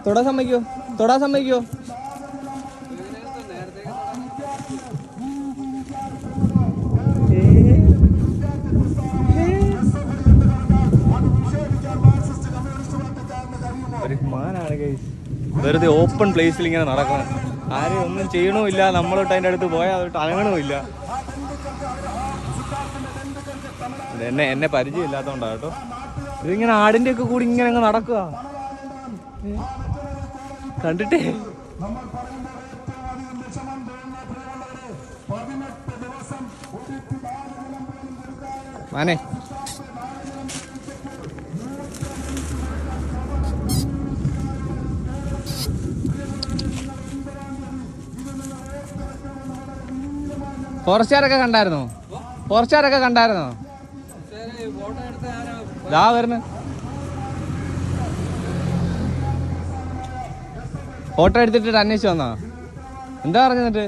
തൊടാൻ സമ്മതിക്കോ? തൊടാൻ സമ്മതിക്കോ? ഒരു മാനാണ് ഗൈസ്, വെറുതെ ഓപ്പൺ പ്ലേസിൽ ഇങ്ങനെ നടക്കണം. ആരെയും ഒന്നും ചെയ്യണമില്ല. നമ്മളോട്ട് അതിൻ്റെ അടുത്ത് പോയാൽ അതൊട്ട് അനങ്ങണമില്ല. എന്നെ പരിചയമില്ലാത്തതുകൊണ്ടാണ് കേട്ടോ. ഇതിങ്ങനെ ആടിൻ്റെ ഒക്കെ കൂടി ഇങ്ങനെ അങ്ങ് നടക്കുക കണ്ടിട്ടേ. മാനേ ഫോറസ്റ്റുകാരൊക്കെ കണ്ടായിരുന്നോ? ഫോറസ്റ്റുകാരൊക്കെ കണ്ടായിരുന്നോ? ഇതാ വരുന്നു. ഫോട്ടോ എടുത്തിട്ട് അന്വേഷിച്ചു വന്നാ? എന്താ പറഞ്ഞു? എന്നിട്ട്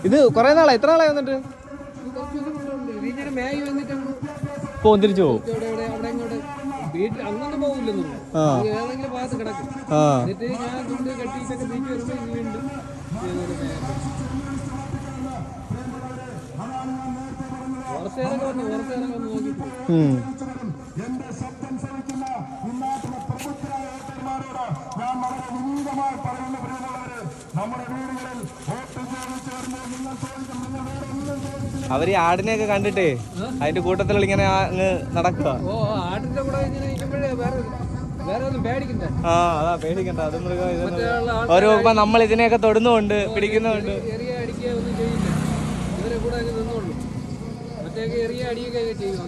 ഇത് കൊറേ നാളായി? എത്ര നാളായി വന്നിട്ട്? തിരിച്ചു പോകും. അങ്ങൊന്നും പോകില്ലെന്നു ഏതെങ്കിലും ഭാഗത്ത് കിടക്കും. എന്നിട്ട് ഞാൻ കൊണ്ട് കെട്ടിയിട്ടൊക്കെ തിരിച്ചു വരുമ്പോൾ വീണ്ടും വർഷേരൊക്കെ വന്ന് നോക്കി. അവര് ആടിനെയൊക്കെ കണ്ടിട്ടേ അതിന്റെ കൂട്ടത്തിൽ ഇങ്ങനെ അങ്ങ് നടക്കുക. ആടിന്റെ കൂടെ ഇങ്ങനെ നിൽക്കുമ്പോഴേ വേറെ ഒന്നും പേടിക്കണ്ട. അതാ പേടിക്കണ്ട. അത് മൃഗം ഓരോ നമ്മൾ ഇതിനെയൊക്കെ തൊടുന്നുണ്ട്, പിടിക്കുന്നുണ്ട്. എറിയ അടിക്കുക ഒന്നും ചെയ്യില്ല. ഇവരെ കൂടെ അങ്ങ് നിന്നോളൂ. മറ്റേക്ക് എറിയ അടിയൊക്കെ ചെയ്യും.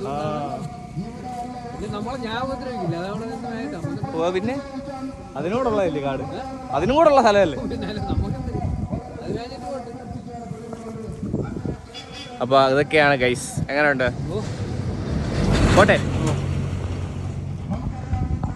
നമ്മളെ ഞാൻ ഉപദ്രവിക്കില്ല. അതവിടെ പിന്നെ അതിനോടുള്ളതല്ലേ കാട്? അതിനും കൂടെ ഉള്ള സ്ഥലമല്ലേ? അപ്പൊ അതൊക്കെയാണ് ഗൈസ്. എങ്ങനെയുണ്ട്? പോട്ടെ.